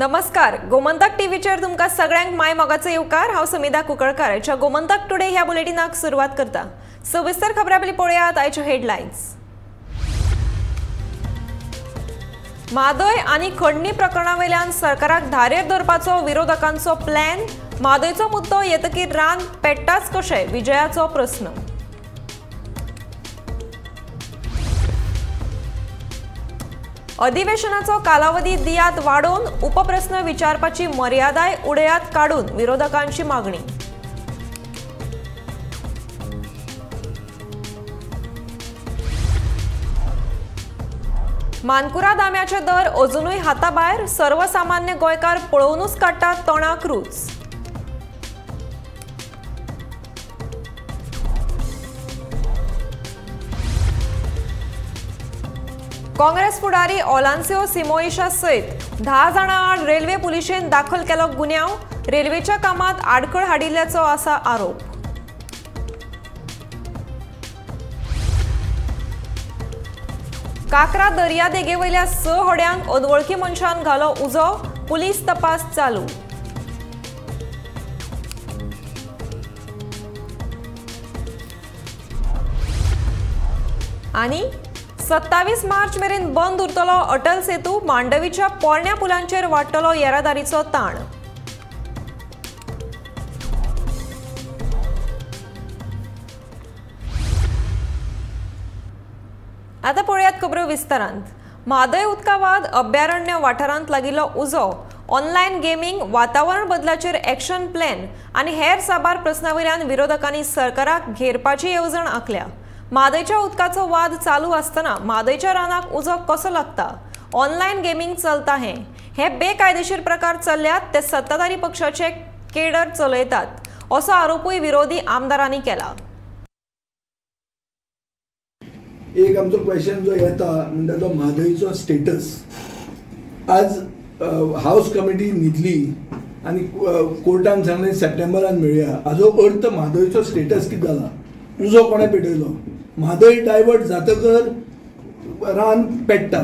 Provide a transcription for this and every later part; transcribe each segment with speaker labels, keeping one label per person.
Speaker 1: नमस्कार, गोमंतक टीव्हीचेर तुमकां सगळ्यांक माय मोगाचो येवकार। हांव समिधा कुंकळकार। गोमंतक टुडे ह्या बुलेटिनाक सुरवात करता। सविस्तर खबरां पयलीं पळोवयात आयच्यो हेडलायन्स। म्हादय आनी खंडणी प्रकरणा वयल्यान सरकाराक धारेर धरपाचो विरोधकांचो प्लॅन। म्हादयचो मुद्दो येतकीर रान पेट्टाच कशें, विजयाचो प्रस्न। अधिवेशनाचो कालावधी दियात वाडोवन उपप्रश्न विचारपाची मर्यादाय उडयात काडून विरोधकांची मागणी। मानकुरा दाम्याचे दर अजूनय हाताभायर, सर्वसामान्य गोंयकार पळोवनूच काडटात तोंडाक रूच। काँग्रेस फुडारी ओलांसियो सिमोईशा सयत 10 जाणां आड रेल्वे पुलिशेन दाखल केलो गुन्यांव। रेल्वेच्या कामात आडखळ हाडिल्ल्याचो आसा आरोप। काकरा दर्या देगेवयल्या 6 होड्यांक अनवळखी मनशान घालो उजो। पुलीस तपास चालू। आनी 27 मार्च मेरेन बंद उरतलो अटल सेतू। मांडवीच्या पोरण्या पुलांचेर वाडटलो येरादारीचो ताण। आता पळयात खबरो विस्तारांत। म्हादय उदकावाद अभयारण्य वाठारांत लागिल्लो उजो, ऑनलायन गेमिंग, वातावरण बदलाचेर एक्शन प्लॅन आनी हेर साबार प्रस्नावयल्यान विरोधकांनी सरकाराक घेरपाची येवजण आंखल्या। म्हादयच्या उदकाचो वाद चालू आसतना म्हादयच्या रानाक उजो कसो लागता, ऑनलायन गेमिंग चलता हे बेकायदेशीर प्रकार चल्ल्यात ते सत्ताधारी पक्षाचे केडर चलयतात असो आरोपूय विरोधी आमदारांनी केला।
Speaker 2: एक आमचो क्वेश्चन जो येता म्हणजे तो म्हादयचो स्टेटस। आज हाऊस कमिटी न्हिदली आनी कोर्टान सांगलें सप्टेंबरान मेळया। हाजो अर्थ म्हादयचो स्टेटस कितें जाला, उजो कोणें पेटयलो, म्हादय डायवर्ट जातकर रान पेट्टा,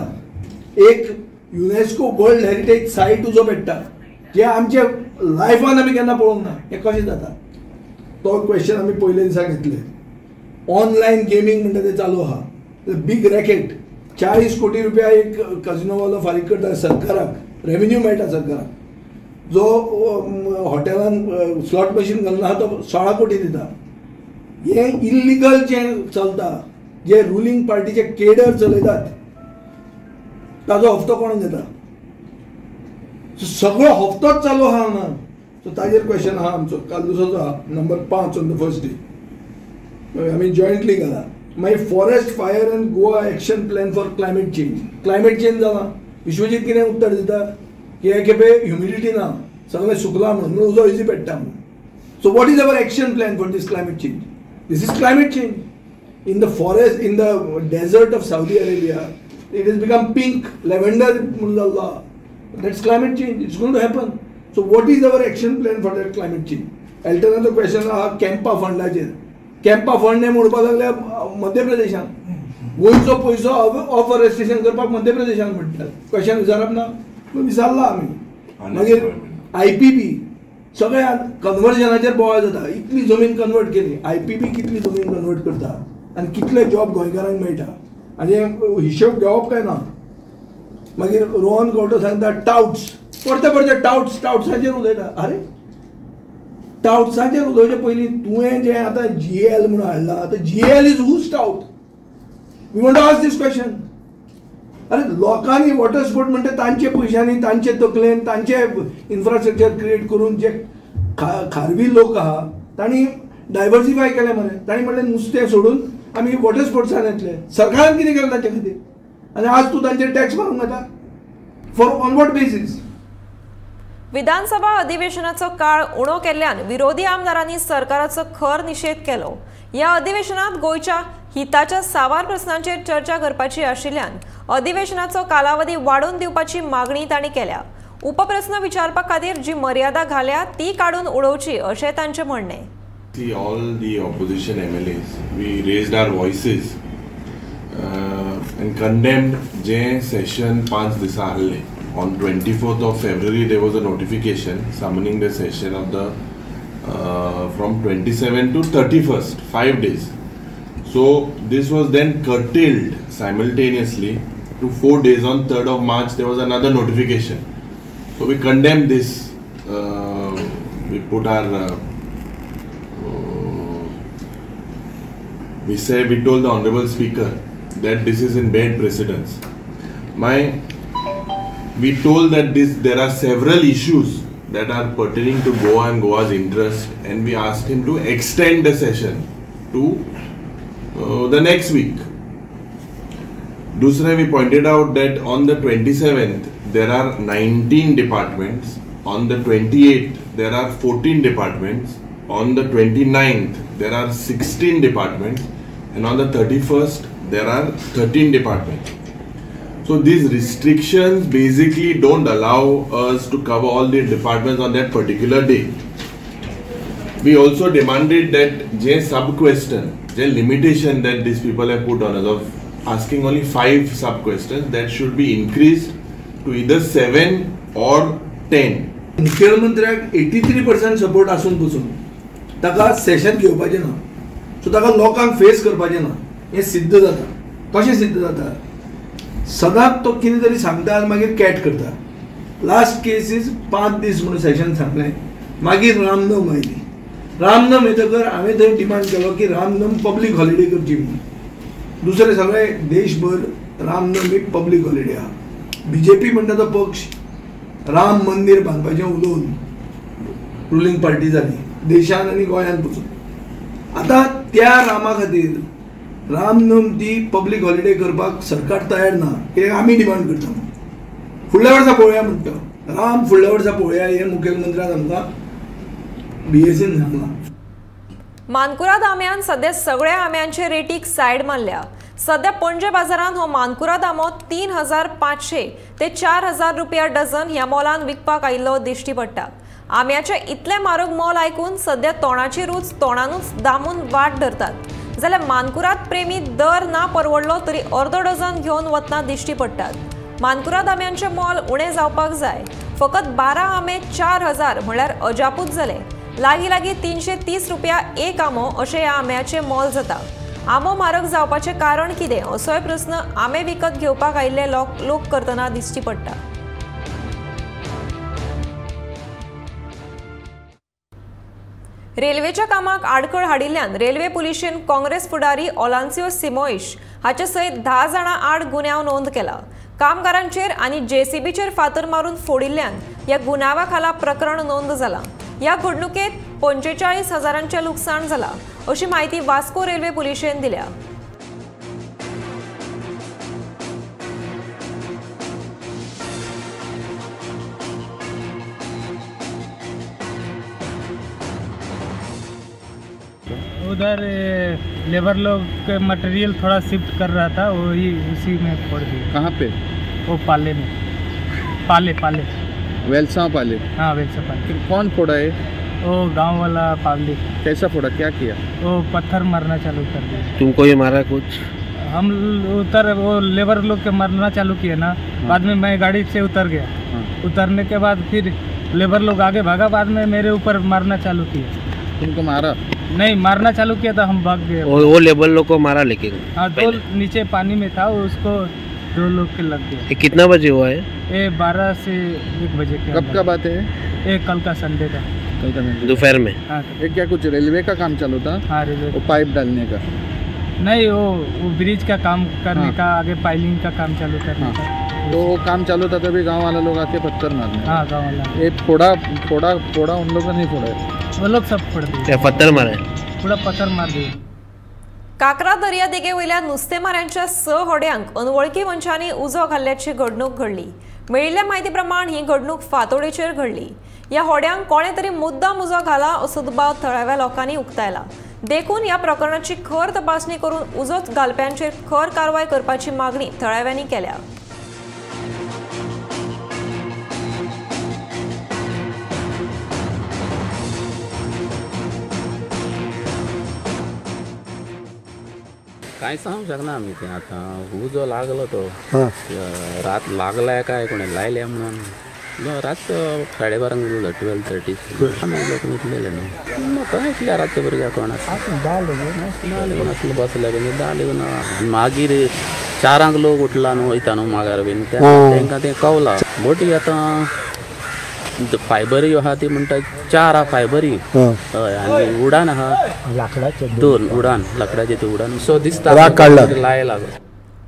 Speaker 2: एक युनेस्को वर्ल्ड हेरिटेज सायट उजो पेट्टा, जे आमचे लायफान आमी केन्ना पळोवंक ना। हें कशें जाता तो क्वेश्चन आमी पयले दिसा घेतले। ऑनलायन गेमिंग म्हणटा तें चालू आहा, बीग रॅकेट। 40 कोटी रुपया एक कजिनोवालो फारीक करता सरकाराक, रेव्हेन्यू मेळटा सरकाराक। जो हॉटेलान स्लॉट मशीन घालून आहा तो 16 कोटी दिता। हे इल्लिगल जे चलता, जे रुलींग पार्टीचे केडर चलयतात, ताजो हप्तो कोण घेता? सगळो हप्तोच चालू आहा हांगा। सो ताजेर क्वेश्चन आहा आमचो। काल दुसरो आहा number 5 on the first day आमी जॉयंटली घाला। मागीर forest fire end Goa action plan for climate change. Climate change जाला, विश्वजीत कितें उत्तर दिता की हे खेपे ह्युमिडिटी ना, सगळें सुकला म्हणून उजो इजी पेट्टा म्हणून। So what is our action plan for this climate change? This is climate change. In the forest, in the desert of Saudi Arabia, it has become pink, lavender, mullallah. That's climate change. It's going to happen. So what is our action plan for that climate change? Alternative question आहे Campa फंडाचेर। Campa fund ने मोडपाक लागल्या मध्य प्रदेशान। गोंयचो पयसो afforestation करपाक मध्य प्रदेशान म्हणटात। क्वेश्चन विचारप ना, विचारला आमी। मागीर IPP सगळ्या कन्वर्जनाचेर बोवाळ जाता। इतली जमीन कन्वर्ट केली, IPP कितली जमीन कन्वर्ट करता आनी कितले जॉब गोंयकारांक मेळटा आनी हिशोब घेवप काय ना। मागीर रोहन गौडो सांगता टाउट्स, परते टाउट्साचेर उलयता। अरे टाउट्साचेर उलोवचे पयलीं तुवें जे आतां GAL म्हणून हाडला, तर GAL is whose thought? We want to ask this question. अरे लोकांनी वॉटर स्पोर्ट म्हणटा तांचे पयशांनी, तांचे तकलेन, तांचे इन्फ्रास्ट्रक्चर क्रिएट करून जे खारवी लोक आहा तांणी डायवर्सिफाय केले मरे। तांणी म्हणलें नुस्तें सोडून आमी वॉटर स्पोर्ट्सान येतले। सरकारान कितें केलें तांचे खातीर? आनी आज तूं तांचेर टॅक्स भरूंक येता फॉर ऑन वॉट बेसीस?
Speaker 1: विधानसभा अधिवेशनाचो काळ उणो केल्ल्यान विरोधी आमदारांनी सरकाराचो खर निषेध केलो। या अधिवेशनात गोंयच्या हिताच्या सावार प्रश्नांचेर चर्चा करपाची आशिल्ल्यान अधिवेशनाचो कालावधी वाडोवन दिवपाची मागणी तांणी केल्या। उपप्रश्न विचारपा खातीर जी मर्यादा घाल्या ती काडून उडोवची अशें तांचें म्हणणें।
Speaker 3: All the opposition MLAs, we raised our voices and condemned जे सेशन 5 दिसा आहले on 24th of February there was a notification summoning the session of the from 27 to 31st, 5 days. So this was then curtailed simultaneously to 4 days. On 3rd of March there was another notification. So we condemn this. We put our we told the Honorable Speaker that this is in bad precedence. We told that there are several issues that are pertaining to Goa and Goa's interest, and we asked him to extend the session to the next week. Dusra, we pointed out that on the 27th there are 19 departments, on the 28th there are 14 departments, on the 29th there are 16 departments, and on the 31st there are 13 departments. So these restrictions basically don't allow us to cover all the departments on that particular day. We also demanded that the sub-question, the limitation that these people have put on us of asking only 5 sub-questions, that should be increased to either 7 or 10.
Speaker 2: मुख्यमंत्र्याक 83% support आसून पसून ताका session घेवपाचें ना, so ताका लोकांक face करपाचें ना, हें सिद्ध जाता. कशें सिद्ध जाता? सदांच तो कितें तरी सांगता आनी मागीर कॅट करता. लास्ट केसीस 5 दीस म्हणून सेशन सांगलें, मागीर रामनम आयली. रामनम येतकर हांवें थंय डिमांड केलो की रामनम पब्लीक हॉलिडे करची म्हणून. दुसरे सगळे देशभर रामनम एक पब्लीक हॉलिडे आहा. BJP म्हणटा तो पक्ष राम मंदिर बांदपाचें उलोवन रुलींग पार्टी जाली देशान आनी गोंयांत पसून. आतां त्या रामा खातीर रामनम ती पब्लीक हॉलिडे करपाक सरकार तयार ना, कित्याक आमी डिमांड करता. फुडल्या वर्सा पळोवया म्हणटा. राम फुडल्या वर्सा पळोवया हें मुखेलमंत्र्यान आमकां BSCन सांगलां.
Speaker 1: मानकुराद आंब्यान सध्या सगळ्या आंब्यांचे रेटीक सायड मारल्या. सध्या पणजे बाजारात हो मानकुराद आंबो 3500 ते 4000 रुपया डझन ह्या मोलान विकपाक आयिल्लो दिश्टी पडटा. आंब्याचे इतले म्हारग मोल आयकून सध्या तोणाची रूच तोंडानूच दामून वाट धरतात जाल्यार मानकुराद प्रेमी दर ना परवडलो तरी अर्दो डझन घेवन वतना दिश्टी पडटात. मानकुराद आंब्यांचे मोल उणें जावपाक जाय. फकत 12 आंबे 4000 म्हळ्यार अजापूच जाले. लागीं 330 रुपया एक आंबो अशें ह्या आंब्याचें मोल जाता. आंबो म्हारग जावपाचें कारण कितें असोय प्रस्न आंबे विकत घेवपाक आयिल्ले लोक करतना दिश्टी पडटा. रेल्वेच्या कामाक आडखळ हाडिल्ल्यान रेल्वे पुलिशेन काँग्रेस फुडारी ओलांसियो सिमोइश हाचे सयत 10 जाणां आड गुन्यांव नोंद केला. कामगारांचेर आनी JCBचेर फातर मारून फोडिल्ल्यान ह्या गुन्यांवा खाला प्रकरण नोंद जाला. ह्या घडणुकेत 45,000 लुकसाण जाला अशी माहिती वास्को रेल्वे पुलिशेन दिल्या.
Speaker 4: उधर लेबर लोग मटेरियल थोड़ा शिफ्ट कर रहा था, वही उसी में फोड़ दिया.
Speaker 5: कहाँ पे?
Speaker 4: वो पाले में. पाले
Speaker 5: वेलसा पाले.
Speaker 4: हाँ वेलसा पाले.
Speaker 5: फिर कौन फोड़ा है?
Speaker 4: वो गांव वाला पब्लिक.
Speaker 5: कैसा फोड़ा, क्या किया?
Speaker 4: वो पत्थर मारना चालू कर दिया.
Speaker 5: तुमको ये मारा कुछ?
Speaker 4: हम वो लेबर लोग के मारना चालू किए ना. बाद में मैं गाड़ी से उतर गया. उतरने के बाद फिर लेबर लोग आगे भागा, बाद में मेरे ऊपर मारना चालू किया.
Speaker 5: तुमको मारा?
Speaker 4: नहीं, मारना चालू किया था, हम भाग गए.
Speaker 5: वो लेबर लोग को मारा लेकिन?
Speaker 4: हाँ, 2 नीचे पानी में था, उसको 2 लोग के लग गया.
Speaker 5: कितना बजे हुआ है?
Speaker 4: ये 12 से 1 बजे के.
Speaker 5: कब का बात है?
Speaker 4: ये कल का संडे का.
Speaker 5: दोपहर में?
Speaker 4: हाँ.
Speaker 5: ये क्या कुछ रेलवे का काम चालू था?
Speaker 4: हाँ रेलवे.
Speaker 5: वो पाइप डालने का?
Speaker 4: नहीं, वो ब्रिज का काम करने का, आगे पाइलिंग का काम चालू करने का.
Speaker 5: तो वो काम चालू था तभी गांव वाले लोग आके पत्थर मारने.
Speaker 4: हाँ, गांव वाला.
Speaker 5: ये फोड़ा उन लोगों ने नहीं फोड़ा है,
Speaker 4: वो लोग सब फोड़ दिए.
Speaker 5: पत्थर मारे?
Speaker 4: पूरा पत्थर मार दिए.
Speaker 1: काकरा दर्या देगे वयल्या नुस्तेमारांच्या 6 होड्यांक अनवळखी मनशांनी उजो घाल्ल्याची घडणूक घडली. मेळिल्ल्या म्हायती प्रमाण ही घडणूक फातोडेचेर घडली. ह्या होड्यांक कोणे तरी मुद्दाम उजो घाला असो दुबाव थळाव्या लोकांनी उक्तायला. देखून ह्या प्रकरणाची खर तपासणी करून उजो घालप्यांचेर खर कारवाय करपाची मागणी थळाव्यांनी केल्या.
Speaker 6: काय सांगू शकना आम्ही ते आता जो लागलो तो रात लागलाय काय कोणी लायल्या म्हणून रात 12:30 12:30 आम्ही लोक निघलेले नाही मग काय इतल्या रातच्या भुरग्या कोणाक असलं बसल्या बीन दाले मागीर 4 लोक उठला न्हू वयता न्हू मागार बीन तांकां तें कवला मोठी आतां फायबरी आहा ती म्हणटा 4 फायबरी हय आनी उडान आहा लाकडाचे 2 उडान लाकडाचे ते उडान सो दिसता लाय लागो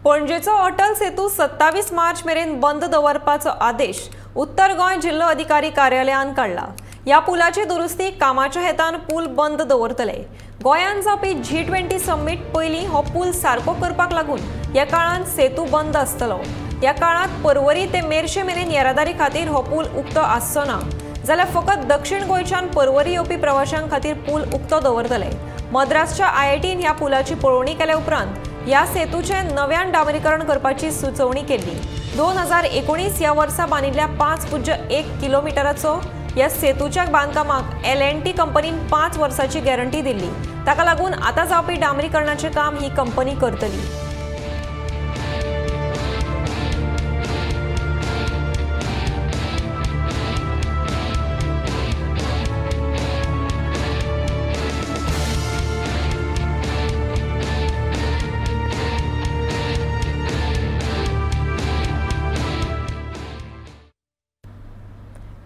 Speaker 1: पणजेचो अटल सेतू 27 मार्च मेरेन बंद दवरपाचो आदेश उत्तर गोंय जिल्लो अधिकारी कार्यालयान काडला. ह्या पुलाची दुरुस्ती कामाच्या हेतान पूल बंद दवरतले. गोंयान जावपी G20 समीट पयलीं हो पूल सारको करपाक लागून ह्या काळात सेतू बंद आसतलो. ह्या काळात पर्वरी ते मेर्शे मेरेन येरादारी खातीर हो पूल उक्तो आसचो ना जाल्यार फकत दक्षिण गोंयच्यान पर्वरी येवपी प्रवाशांक खातीर पूल उक्तो दवरतले. मद्रासच्या IITन ह्या पुलाची पळोवणी केल्या उपरांत ह्या सेतूचे नव्यान डांबरीकरण करपाची सुचोवणी केली. 2019 ह्या वर्सा बांदिल्ल्या 5.1 किलोमिटराचो ह्या सेतूच्या बांदकामाक L&T कंपनीन 5 वर्सांची गॅरंटी दिल्ली. ताका लागून आतां जावपी डांबरीकरणाचें काम ही कंपनी करतली.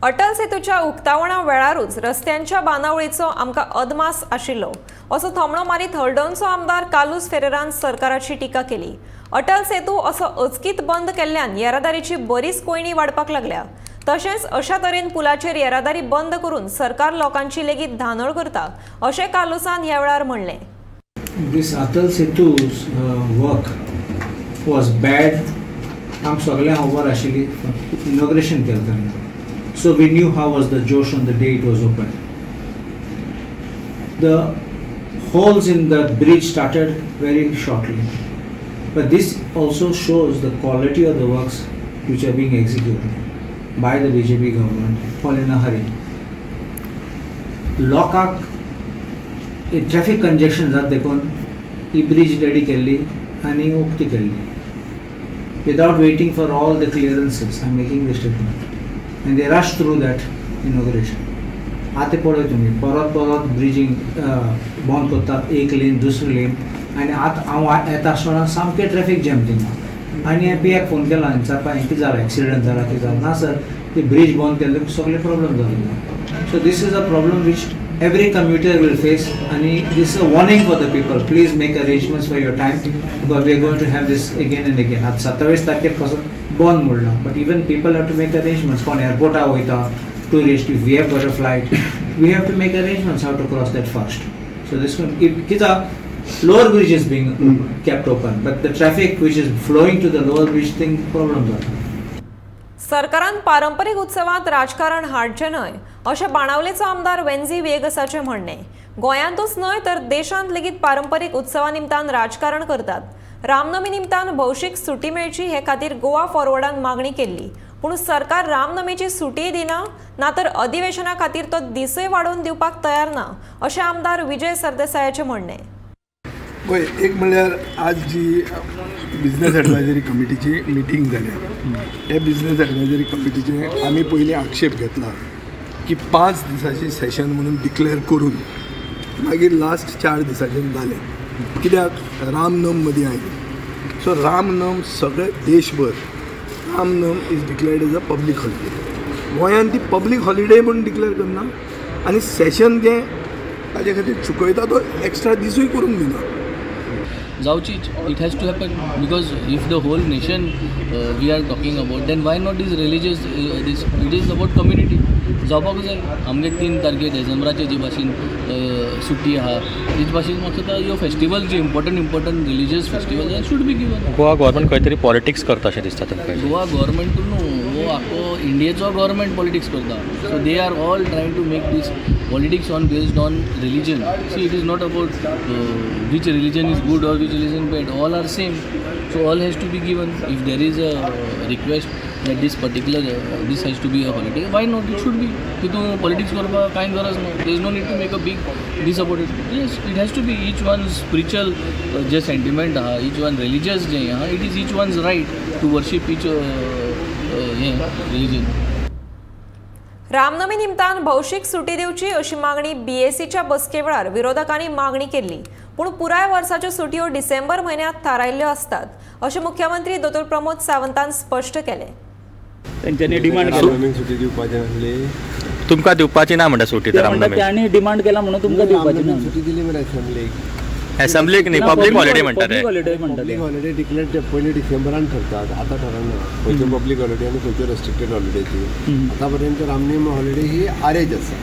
Speaker 1: अटल सेतूच्या उक्तावणा वेळारूच रस्त्यांच्या बांदावळीचो आमकां अदमास आशिल्लो असो थमणो मारीत हळडणचो आमदार कालूस फेरेरान सरकाराची टिका केली. अटल सेतू असो अचकीत बंद केल्ल्यान येरादारीची बरीच कोयणी वाडपाक लागल्या. तशेंच अशा तरेन पुलाचेर येरादारी बंद करून सरकार लोकांची लेगीत धांदळ करता अशें कालूसान ह्या वेळार म्हणलें.
Speaker 7: This Atal Setu's work was bad. आम सगळ्यां खबर आशिल्ली इनॉग्रेशन केलें तेन्ना. So we knew how was the Josh on the day it was opened. The holes in the bridge started very shortly, but this also shows the quality of the works which are being executed by the BJP government all in a hurry. Lokak traffic congestion जात देखून ही bridge ready केल्ली आनी उक्ती केल्ली without waiting for all the clearances. I am making this statement. And they rushed through that inauguration. आते पळय तुमी परत ब्रिजींग बंद करतात एक लेन दुसरी लेन आनी आतां हांव येता आसतना सामकें ट्रॅफिक जॅम थिंगा आनी एपीएक फोन केला आनी विचारपा कितें जालें एक्सिडेंट जाला कितें जालें ना सर ती ब्रिज बंद केल्ले सगळे प्रॉब्लम जाले. So this is a problem which every commuter will face and this is a warning for the people. Please make arrangements for your time because we are going to have this again and again. At 27 तारखेर पासून बंद मोडला, but even people have to make arrangements. कोण एअरपोर्टा वयता tourist, if we have got a flight we have to make arrangements how to cross that first. So this one kids are lower bridge is being kept open, but the traffic which is flowing to the lower bridge thing problems are.
Speaker 1: सरकारान पारंपरीक उत्सवात राजकारण हाडचें न्हय अशें बाणावलेचो आमदार वेन्झी वेगसाचें म्हणणें. गोंयांतूच न्हय तर देशांत लेगीत पारंपरीक उत्सवा निमतान राजकारण करतात. रामनमी निमतान भौशीक सुटी मेळची हे खातीर गोवा फॉरवर्डान मागणी केल्ली, पूण सरकार रामनमीची सुटी दिना ना तर अधिवेशना खातीर तो दिसय वाडोवन दिवपाक तयार ना अशें आमदार विजय सरदेसायाचें म्हणणें.
Speaker 2: पळय एक म्हणल्यार आज जी बिझनेस एडवायझरी कमिटीची मिटींग जाल्या हे बिझनेस एडवायझरी कमिटीचे आमी पयलीं आक्षेप घेतला की 5 दिसाची सेशन म्हणून डिक्लेअर करून मागीर लास्ट 4 दिसांचें जालें. कित्याक रामनम मदीं आयली. सो रामनम सगळे देशभर रामनम is declared as a public holiday. गोंयांत ती पब्लीक हॉलिडे म्हणून डिक्लेअर करना आनी सेशन जें ताजे खातीर चुकयता तो एक्स्ट्रा दिसूय करूंक दिना.
Speaker 8: जावचीच it has to happen because if the whole nation we are talking about then why not is religious this it is about community जावपाक जाय. आमगे 3 तारखेर डिसेंबराचे जी भाशेन सुटी आहा तेच भाशेन म्हाका दिसता ह्यो फेस्टिवल जी important religious festival should be given.
Speaker 9: Goa government खंय तरी पॉलिटिक्स करता अशें दिसता तुमकां.
Speaker 8: गोवा गव्हर्मेंट न्हू वो आख्खो इंडियेचो गव्हर्मेंट पॉलिटिक्स करता. So they are all trying to make this politics on based on religion. See it is not about which religion is good or which religion bad, all are same. So all has to be given. If there is a request that this particular this has to be a holiday, why not? It should be. तिथून politics करपा कांय गरज ना. There is no need to make a big this about it. Yes, it has to be each one's spiritual जे sentiment हा, each one religious जे हा, it is each one's right to worship each religion.
Speaker 1: Ramnavami निमतान भौशीक सुटी दिवची अशी मागणी BSCच्या बसके वेळार विरोधकांनी मागणी केली. पूण पुराय वर्साच्यो सुटयो डिसेंबर म्हयन्यांत थारायल्ल्यो आसतात अशें मुख्यमंत्री दोतोर प्रमोद सावंतान स्पश्ट केलें.
Speaker 10: त्यांनी डिमांड केली
Speaker 11: सुटी दिवपाची नासली,
Speaker 9: तुमकां दिवपाची ना म्हणटा सुटी. तर
Speaker 10: त्यांनी डिमांड केला म्हणून तुमकां दिवपाची ना.
Speaker 11: सुटी दिली मरे
Speaker 9: असेंब्लीक न्ही, पब्लीक हॉलिडे म्हणटात.
Speaker 11: पब्लीक हॉलिडे डिक्लेअर पयलीं डिसेंबरान ठरतात, आतां ठरना खंयच्यो पब्लीक हॉलिडे आनी खंयच्यो रेस्ट्रिक्टेड हॉलिडे ती. आतां पर्यंत रामनवमी हॉलिडे ही आरेंज आसा.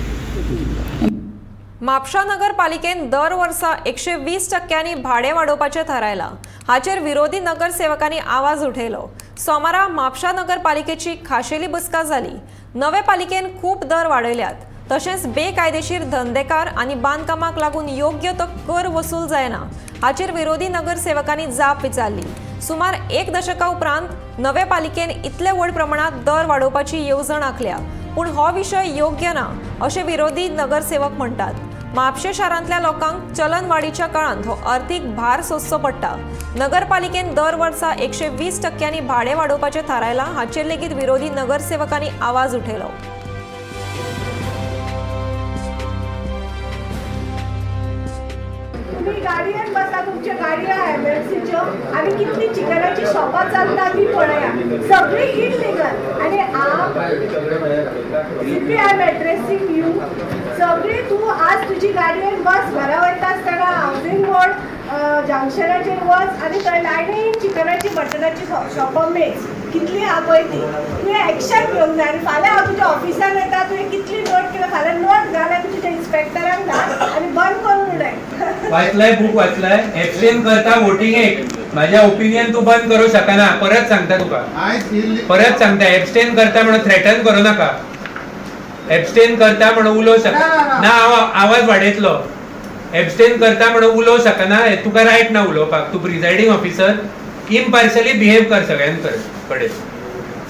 Speaker 1: म्हापशा नगरपालिकेन दर वर्सा 120% भाडे वाडोवपाचें थारायलां. हाचेर विरोधी नगरसेवकांनी आवाज उठयलो. सोमारा म्हापशा नगरपालिकेची खाशेली बसका जाली. नवे पालिकेन खूब दर वाडयल्यात. तशेंच बेकायदेशीर धंदेकार आनी बांदकामाक लागून योग्य तो कर वसूल जायना. हाचेर विरोधी नगरसेवकांनी जाप विचारली. सुमार 1 दशका उपरांत नवे पालिकेन इतले व्हड प्रमाणात दर वाडोवपाची येवजण आंखल्या. पूण हो विशय योग्य ना अशें विरोधी नगरसेवक म्हणटात. म्हापशे शारांतल्या लोकांक चलन वाडीच्या काळांत हो अर्थीक भार सोंसचो पडटा. नगरपालिकेन दर वर्सा 120% भाडे वाडोवपाचें थारायलां. हाचेर लेगीत विरोधी नगरसेवकांनी आवाज उठयलो.
Speaker 12: गाडयेन बसा, तुमच्या गाडया एमएफसीच्यो आनी कितली चिकनाची शॉपां चलता ती पळया, सगळी इलिगल. आनी आय एम एड्रेसिंग यू सगळी. तूं आज तुजी गाडयेन बस, घरा वयता आसतना हावजींग बोर्ड जंक्शनाचेर वच आनी थंय लायनीन चिकनाची मटनाची शॉपां मेज कितली आहा पळय ती. तुवें एक्शन घेवंक जाय. आनी फाल्यां हांव तुज्या ऑफिसान येता, तुवें कितली नोट केल्या, फाल्यां नोट घाल्यार तुज्या इन्स्पेक्टरांक घाल आनी बंद करून उडय.
Speaker 13: वाचलाय बुक वाचलाय. एब्स्टेन करता वोटिंगेक माझ्या ओपिनियन तू बंद करू शकना. परत सांगता तुका, परत सांगता एब्स्टेन करता म्हणून थ्रेटन करू नका. एब्स्टेन करता म्हणून उलोव शकना ना, आवाज वाडयतलो. एब्स्टेन करता म्हणून उलोव शकना, तुका रायट ना उलोवपाक. तू प्रिसायडिंग ऑफिसर इम्पार्शली बिहेव कर सगळ्यां कडेन.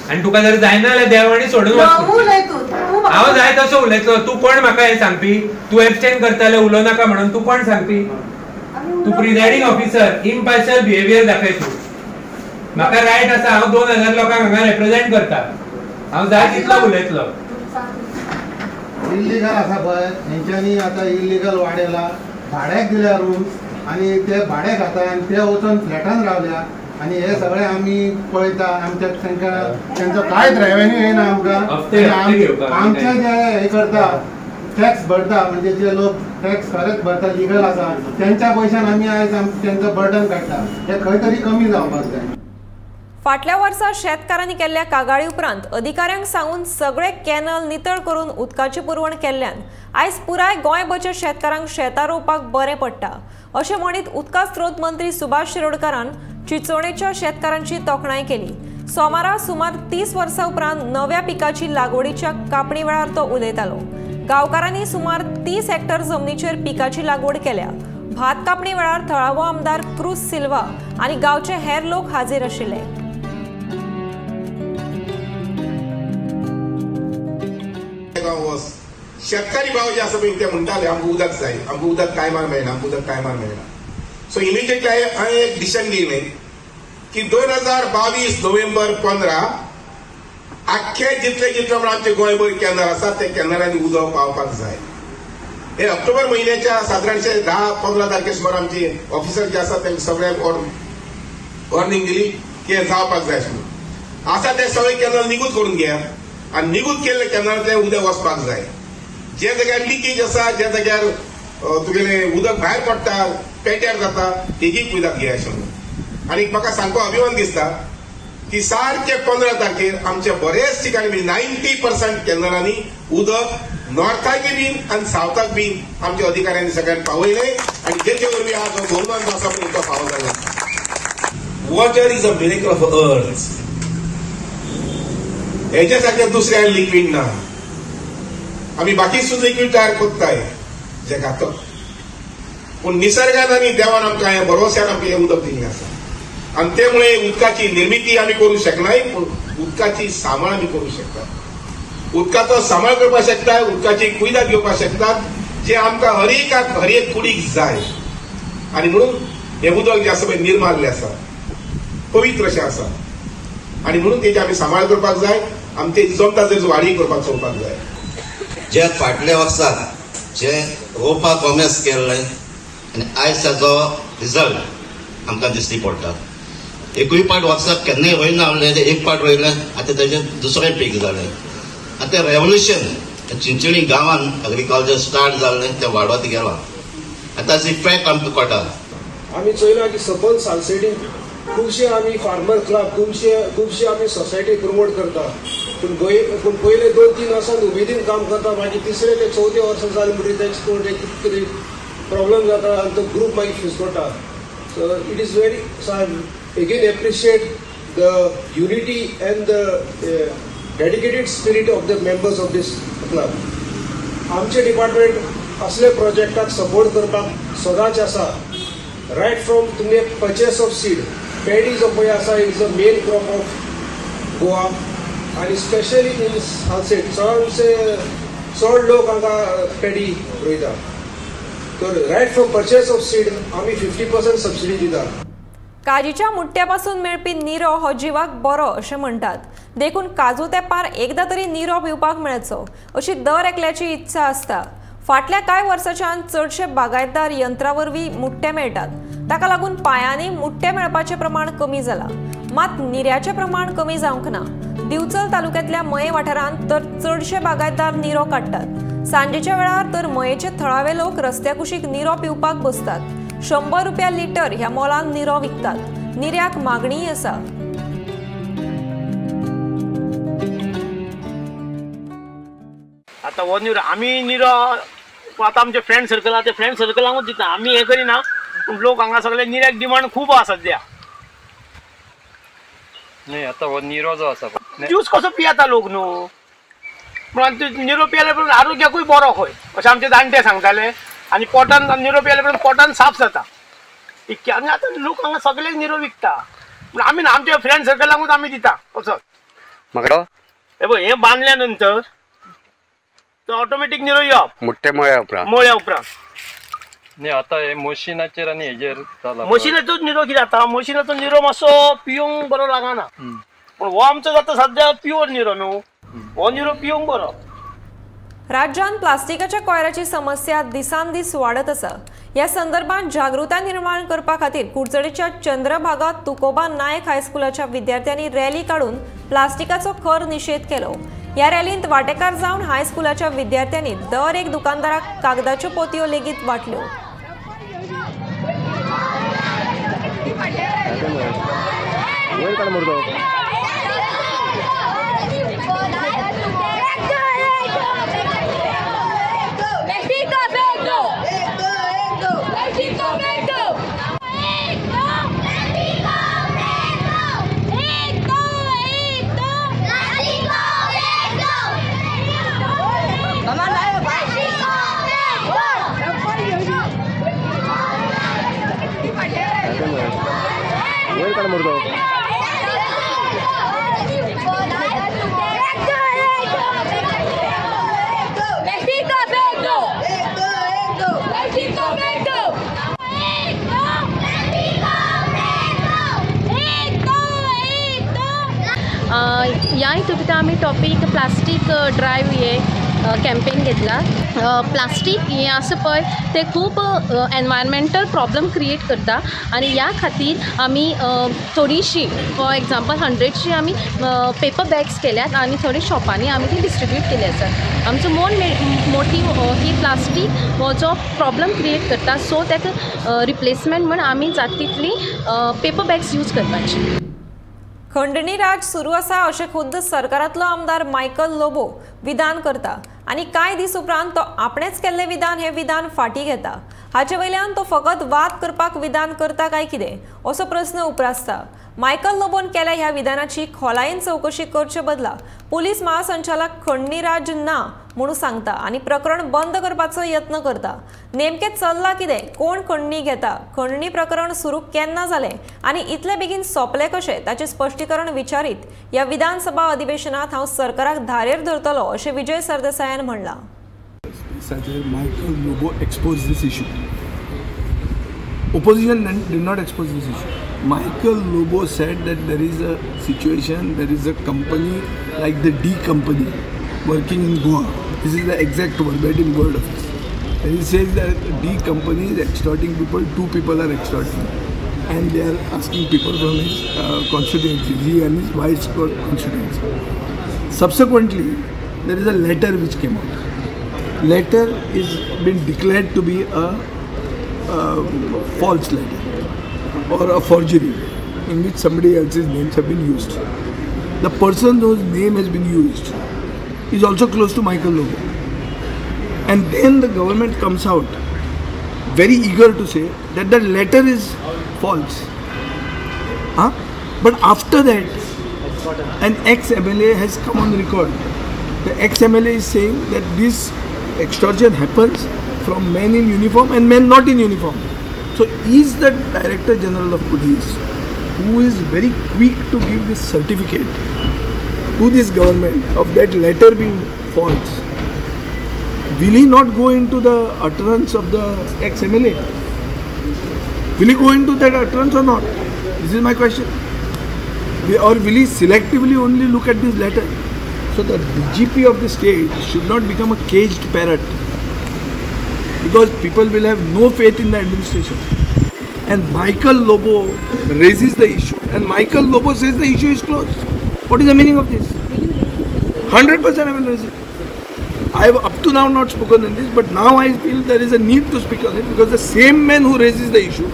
Speaker 13: आनी तुका जर जायना जाल्यार देवाणी सोडून हांव जाय तसो उलयतलो. तू कोण म्हाका हे सांगपी? तू एब्स्टेन करता जाल्यार उलोव नाका म्हणून तू कोण सांगपी? तू प्रिसायडिंग ऑफिसर, इम्पार्शल बिहेवियर दाखय तू. म्हाका रायट आसा, हांव 2000 लोकांक हांगा रिप्रेझेंट करता. हांव जाय तितलो उलयतलो.
Speaker 11: इल्लिगल आसा पळय, हेंच्यांनी आतां इल्लिगल वाडयला. भाड्याक दिल्या रूम्स आनी ते भाडे खाता आनी ते वचून फ्लॅटान रावल्या. आनी हे सगळे आमी पळयता. आमच्या तेंचो कांयच रेवेन्यू येना आमकां. आमचे जे हे करता टॅक्स भरता, म्हणजे जे लोक टॅक्स खरेंच भरता लिगल आसा, त्यांच्या पैशान आमी आयज तेंचो बर्डन काडटा. हे खंय तरी कमी जावपाक जाय.
Speaker 1: फाटल्या वर्सा शेतकारांनी केल्ल्या कागाळी उपरांत अधिकाऱ्यांक सांगून सगळे कॅनल नितळ करून उदकाची पुरवण केल्ल्यान आयज पुराय गोंयभरच्या शेतकारांक शेतां रोवपाक बरें पडटा अशें म्हणीत उदका स्त्रोत मंत्री सुभाष शिरोडकारान चिंचोणेच्या शेतकारांची तोखणाय केली. सोमारा सुमार 30 वर्सां उपरांत नव्या पिकाची लागवडीच्या कापणी वेळार तो उलयतालो. गांवकारांनी सुमार 30 हेक्टर जमनीचेर पिकाची लागवड केल्या. भात कापणी वेळार थळावो आमदार क्रूज सिल्वा आनी गांवचे हेर लोक हाजीर आशिल्ले.
Speaker 14: शेतकरी भाव जे आसा पळय ते म्हणटाले आमकां उदक जाय, आमकां उदक टायमार मेळना, आमकां उदक टायमार मेळना. सो इमिजिएटली हांवें एक डिसिजन घेतलें की 2022 नोव्हेंबर 15 आख्खे जितले जितले आमचे गोंयभर कॅनल आसा ते कॅनलांनी उदक पावपाक जाय. हे ऑक्टोबर म्हयन्याच्या सादारणशे 10-15 तारखे सुमार आमचे ऑफिसर जे आसा तांकां सगळ्यांक वॉर्निंग दिली की हे जावपाक जाय आशिल्लें. आसा ते सगळे कॅनल निगूत करून घेयात आनी निगूत केल्ले कॅनलांतले उदक वचपाक जाय. जे जाग्यार लिकेज आसा, जे जाग्यार तुगेलें उदक भायर पडटा, पेट्यार जाता, तेजी उदक घेया आशिल्लें. आनी म्हाका सामको अभिमान दिसता की सारखे 15 तारखेर आमच्या बरेच ठिकाणी म्हणजे 90% कॅनलांनी उदक नॉर्थाक बीन आनी सावथाक बीन आमच्या अधिकाऱ्यांनी सगळ्यांक पावयले आनी जेचे वरवीं आज जो गोंडवान जो आसा पळय तो फावो जालो. Water is a miracle of earth. हेच्या सारकें दुसऱ्या लिक्वीड ना. आमी बाकी सुद्धा लिक्वीड तयार करताय जे घातक, पूण निसर्गान आनी देवान आमकां हे भरोश्यान आमकां हें उदक दिल्लें आसा. आणि त्यामुळे उदकाची निर्मिती आम्ही करू शकनाय, पण उदकाची सांबाळ आम्ही करू शकतात. उदकाचो सांबाळ करपाक शकता, उदकाची कुयदाद घेवपाक शकतात, जे आमकां हर एक कुडीक जाय. आणि म्हणून हे उदक जे आसा पळय निर्माल्य आसा, पवित्र अशें आसा, आणि म्हणून तेजी आमी सांबाळ करपाक जाय. आमी तेजी जमता जर वाडी करपाक चोवपाक जाय.
Speaker 15: जे फाटल्या वर्साक जे रोवपाक कॉमेस केल्ले आनी आयज ताचो रिजल्ट आमकां दिश्टी पडटा. एकूय पाट वर्साक केन्नाय रोयना आसलें, एक पाट रोयलें, आतां तेजें दुसरें पीक जालें. आतां रेवल्युशन चिंचणी गांवांत एग्रीकल्चर स्टार्ट जाल्लें तें वाडत गेलां. आतां ताचो इफेक्ट आमकां कळटा.
Speaker 16: आमी चोयलां की सकयल सालसेडीन खुबशे आमी फार्मर क्लब, खुबशे आमी सोसायटी प्रमोट करता, पूण पयले 2-3 वर्सान उमेदीन काम करता, मागीर तिसरे ते चवथे वर्सा जालें म्हणटकीर तेचे कोण कितें प्रॉब्लम जाता आनी तो ग्रूप मागीर फिसकोटा. So it is very, so I again appreciate the unity and the dedicated spirit of the members of this club. आमचे डिपार्टमेंट असले प्रोजेक्टाक सपोर्ट करपाक सदांच आसा. रायट फ्रॉम तुमी परचेस ऑफ सीड, पेडी जो पळय आसा is the main crop of Goa, आनी स्पेशली इन सालसेट चड लोक हांगा पेडी रोयता. तर right from purchase of seed आमी 50% सबसिडी दिता.
Speaker 1: काजीच्या मुट्ट्यापासून मेळपी निरो हो जिवाक बरो अशें म्हणटात. देखून काजू तेंपार एकदा तरी निरो पिवपाक मेळचो अशी दर एकल्याची इत्सा आसता. फाटल्या कांय वर्सांच्यान चडशे बागायतदार यंत्रां वरवीं मुट्टे मेळटात. ताका लागून पायांनी मुट्टे मेळपाचें प्रमाण कमी जालां. मात निर्याचें प्रमाण कमी जावंक ना. दिवचल तालुक्यांतल्या मये वाठारांत तर चडशे बागायतदार निरो काडटात. सांजेच्या वेळार तर मयेचे थळावे लोक रस्त्या कुशीक निरो पिवपाक बसतात. 100 रुपया लिटर ह्या मोलान निरो विकतात. निर्याक मागणीय आसा.
Speaker 17: आता हो निरो आमी निरो आता आमचे फ्रेंड सर्कल आहा ते फ्रेंड सर्कलांकूच दिता. आमी हे करिना, पूण लोक हांगा सगळे निर्याक डिमांड खूब आहा सद्या.
Speaker 18: नाही आता हो निरो जो आसा
Speaker 17: ज्यूस कसो पियेता लोक न्हू, पण निरो पियेले पण आरोग्याकूय बरो खंय अशें आमचे जाणटे सांगताले. आनी पोटान निरो पियेले पण पोटान साफ जाता. आनी आतां लोक हांगा सगळे निरो विकता, पूण आमी आमच्या फ्रेंड सर्कलांकूच आमी दिता असो.
Speaker 18: म्हाका
Speaker 17: हे पळय हे बांदल्या नंतर तो ऑटोमॅटिक निरो येवप
Speaker 18: मुट्टे मळ्या उपरांत
Speaker 17: नाही. आता हे मशिनाचेर आनी हेजेर जाला. मशिनाचोच निरो कितें जाता, मशिनाचो निरो मातसो पिवंक बरो लागना, पण हो आमचो जाता सद्या प्युअर निरो न्हू, हो निरो पिवंक बरो.
Speaker 1: राज्यात प्लास्टिकाच्या कोयराची समस्या दिसान दीस वाढत आसा. या संदर्भात जागृताय निर्माण करपा खातीर कुडचडेच्या चंद्रभागा तुकोबा नायक हायस्कुलाच्या विद्यार्थ्यांनी रॅली काढून प्लास्टिकाचो खर निषेध केलो. या रॅलींत वांटेकार जावन हायस्कुलाच्या विद्यार्थ्यांनी दर एक दुकानदाराक कागदाच्यो पोतयो लेगीत वाटल्यो.
Speaker 19: या हितून आमी टॉपिक प्लास्टीक ड्रायव्ह हे कॅम्पेन घेतला. प्लास्टीक हें आसा पळय तें खूब एनवायरमेंटल प्रॉब्लम क्रिएट करता आनी ह्या खातीर आमी थोडीशी फॉर एग्जांपल 100ची आमी पेपर बॅग्स केल्यात आनी थोडी शॉपांनी आमी ती डिस्ट्रिब्यूट केली आसात. आमचो मोटीव ही प्लास्टीक हो जो प्रॉब्लम क्रिएट करता, सो ताका रिप्लेसमेंट म्हण आमी जाता तितली पेपर बॅग्स यूज करपाची.
Speaker 1: खंडणी राज सुरू आसा अशें खुद्द सरकारांतलो आमदार मायकल लोबो विधान करता आनी कांय दीस उपरांत तो आपणेच केल्लें विधान हें विधान फाटीं घेता. हाचे वयल्यान तो फकत वाद करपाक विधान करता काय कितें असो प्रस्न उप्रासता. मायकल लोबोन केल्या ह्या विधानाची खोलायेन चवकशी करचे बदला पुलीस महासंचालक खंडणी राज ना म्हणून सांगता आनी प्रकरण बंद करपाचो यत्न करता. नेमके चल्ला कितें, कोण खंडणी घेता, खंडणी प्रकरण सुरू केन्ना जालें आनी इतले बेगीन सोंपलें कशें ताचें स्पश्टीकरण विचारीत ह्या विधानसभा अधिवेशनात हांव सरकाराक धारेर धरतलो अशें विजय सरदेसायान म्हणलां.
Speaker 2: Michael Lobo exposed this issue. Opposition did not expose this issue. Michael Lobo said that there is a situation, there is a company like the D company working in Goa. This is the exact verbatim word of it. And he says that D company is extorting people, 2 people are extorting. And they are asking people from his constituency, he and his wife's constituency. Subsequently, there is a letter which came out. Letter is been declared to be a false letter or a forgery in which somebody else's names have been used. The person whose name has been used is also close to Michael Lobo. And then the government comes out very eager to say that the letter is false. But after that, an ex-MLA has come on record. The ex-MLA is saying that this extortion happens from men in uniform and men not in uniform. So is the Director General of Police, who is very quick to give this certificate to this government of that letter being false, will he not go into the utterance of the ex-MLA? Will he go into that utterance or not? This is my question. Or will he selectively only look at this letter? So the DGP of the state should not become a caged parrot, because people will have no faith in the administration. And Michael Lobo raises the issue, and Michael Lobo says the issue is closed. What is the meaning of this? 100% I will raise it. I have up to now not spoken on this, but now I feel there is a need to speak on it, because the same man who raises the issue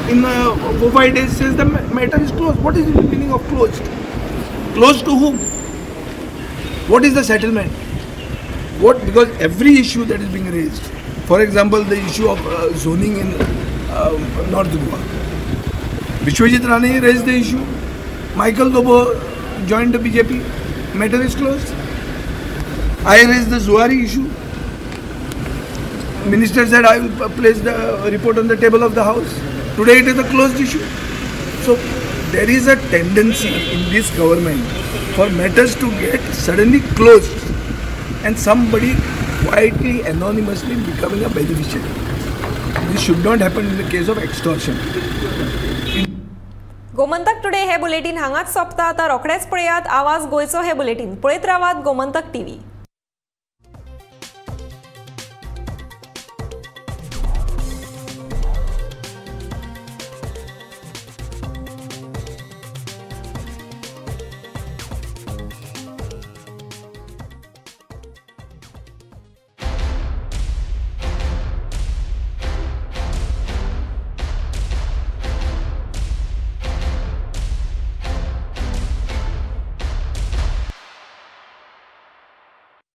Speaker 2: in 4-5 days says the matter is closed. What is the meaning of closed? Closed to whom? What is the settlement? What? Because every issue that is being raised, for example, the issue of zoning in North Goa, Vishwajit Rane raised the issue. Michael Lobo joined the BJP. Matter is closed. I raised the Zuari issue. Minister said I will place the report on the table of the House. Today it is a closed issue. So there is a tendency in this government for matters to get suddenly closed and somebody quietly, anonymously becoming a beneficiary. This should not happen in the case of extortion.
Speaker 1: Gomantak today हे bulletin हांगाच सोंपता. आता रोखडेच पळयात आवाज गोयचो हे bulletin. पळयत रावात गोमंतक टीव्ही.